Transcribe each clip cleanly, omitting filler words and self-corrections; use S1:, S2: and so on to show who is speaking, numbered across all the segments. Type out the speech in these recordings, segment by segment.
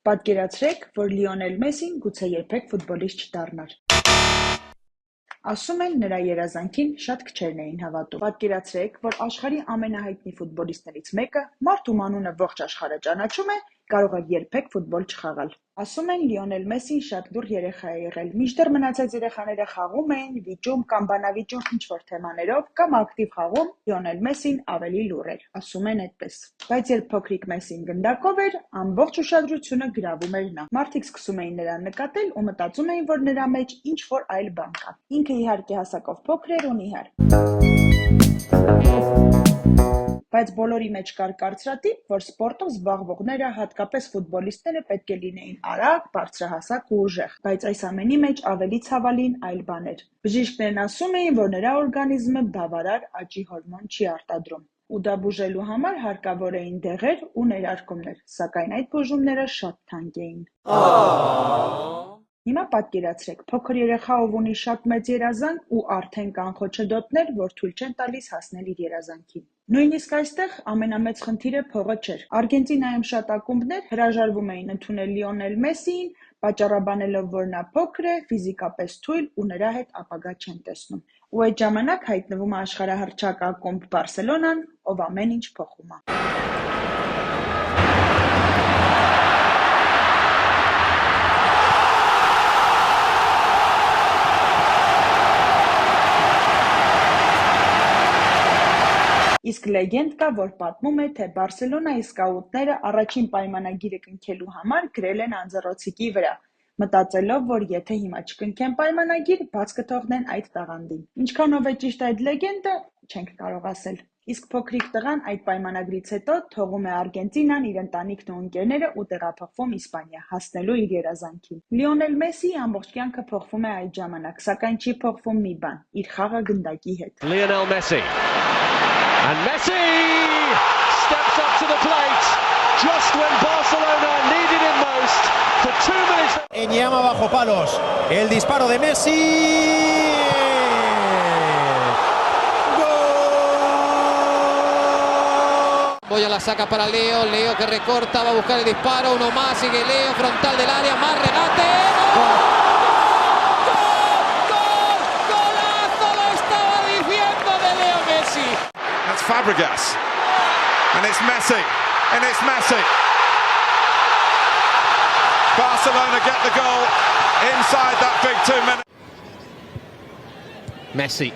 S1: Պատկերացրեք, որ Լիոնել Մեսին գուցե երբեք ֆուտբոլիստ չդառնար։ Ասում են, նրա երազանքին շատ քչերն էին հավատում։ Պատկերացրեք, որ աշխարհի ամենահայտնի ֆուտբոլիստներից մեկը, մարդ ում անունը ողջ աշխարհը ճանաչում է, կարող է երբեք ֆուտբոլ չխաղալ։ Ասում են, Լիոնել Մեսին շատ լուռ երեխա է եղել, մինչդեռ մնացած երեխաները խաղում էին, վիճում կամ բանավիճում ինչ-որ թեմաներով կամ ակտիվ խաղում, Լիոնել Մեսին ավելի լուռ էր, ասում են այդպես։ Բայց երբ փոքրիկ Մեսին գնդակով էր, ամբողջ ուշադրությունը գրավում էր նա։ Մարդիկ սկսում էին նրան նկատել ու մտածում էին, որ նրա մեջ ինչ-որ այլ բան կա։ Ինքը իհարկե հասակով փոքր էր ու նիհար։ Բայց բոլորի մեջ կար կարծրատիպ, որ սպորտով զբաղվողները, հատկապես ֆուտբոլիստները պետք է լինեին արագ, բարձրահասակ ու ուժեղ, բայց այս ամենի մեջ ավելի ցավալին այլ բան էր։ Բժիշկներն ասում էին, որ նրա օրգանիզմը բավարար աճի հորմոն չի արտադրում, ու դա բուժելու համար հարկավոր էին դեղեր ու ներարկումներ, սակայն այդ բուժումները շատ թանկ էին։ Հիմա պատկերացրեք, փոքր երեխա, ով ունի շատ մեծ երազանք ու արդեն կան խոչընդոտներ, որ թույլ չեն տալիս հասնել իր երազանքին։ Նույնիսկ այստեղ ամենամեծ խնդիրը փողը չէր։ Արգենտինայում շատ ակումբներ հրաժարվում էին ընդունել Լիոնել Մեսիին, պատճառաբանելով, որ նա փոքր է, ֆիզիկապես թույլ ու նրա հետ ապագա չեն տեսնում։ Ու այդ ժամանակ հայտնվում է աշխարհահռչակ ակումբ Բարսելոնան, ով ամեն ինչ փոխում է։ Իսկ լեգենդ կա, որ պատմում է, թե Բարսելոնայի սկաուտները առաջին պայմանագիրը կնքելու համար գրել են անձեռոցիկի վրա, մտածելով, որ եթե հիմա չկնքեն պայմանագիր, բաց կթողնեն այդ տաղանդին։ Ինչքանով է ճիշտ այդ լեգենդը, չենք կարող ասել։ Իսկ փոքրիկ տղան այդ պայմանագրից հետո թողում է Արգենտինան, իր ընտանիքն ու ընկերները ու տեղափոխվում Իսպանիա, հասնելու իր երազանքին։ Լիոնել Մեսիի ամբողջ կյանքը փոխվում է այդ ժամանակ, սակայն չի փոխվում մի բան՝ իր խաղը գնդակի հետ։
S2: Lionel Messi. And Messi steps up to the plate just when Barcelona needed him most for 2 minutes.
S3: Enyama bajo palos. El disparo de Messi.
S4: Boya la saca para Leo, Leo que recorta, va a buscar el disparo, uno más, sigue Leo, frontal del área, más regate. ¡Gol! ¡Golazo! Lo estaba diciendo de Leo Messi.
S5: That's Fabregas, and it's Messi, and it's Messi. Barcelona get the goal inside that big 2 minutes.
S2: Messi,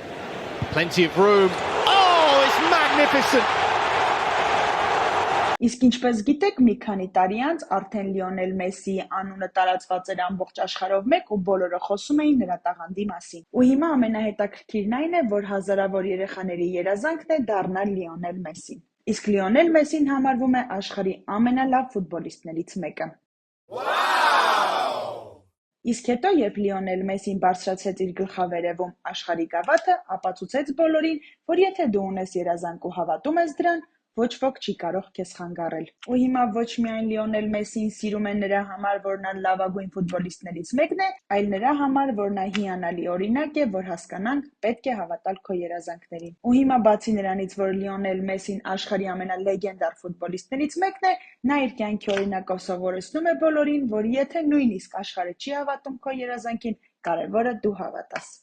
S2: plenty of room. Oh, it's magnificent.
S1: Իսկ ինչպես գիտեք, մի քանի տարի անց արդեն Լիոնել Մեսիի անունը տարածված էր ամբողջ աշխարհով մեկ ու բոլորը խոսում էին նրա տաղանդի մասին։ Ու հիմա ամենահետաքրքիրն այն է, որ հազարավոր երեխաների երազանքն է դառնալ Լիոնել Մեսին։ Իսկ Լիոնել Մեսին համարվում է աշխարհի ամենալավ ֆուտբոլիստներից մեկը։ Իսկ հետո, երբ Լիոնել Մեսին բարձրացրեց իր գլխավերևում աշխարհի գավաթը, ապացուցեց բոլորին, որ եթե դու ունես երազանք ու հավատում ես դրան, ոչ ոք չի կարող քեզ խանգարել։ Ու հիմա ոչ միայն Լիոնել Մեսին սիրում են նրա համար, որ նա լավագույն ֆուտբոլիստներից մեկն է, այլ նրա համար, որ նա հիանալի օրինակ է, որ հասկանանք, պետք է հավատալ քո երազանքներին։ Ու հիմա բացի նրանից, որ Լիոնել Մեսին աշխարհի ամենալեգենդար ֆուտբոլիստներից մեկն է, նա իր կյանքի օրինակով սովորեցնում է բոլորին, որ եթե նույնիսկ աշխարհը չի հավատում քո երազանքին, կարևորը դու հավատաս։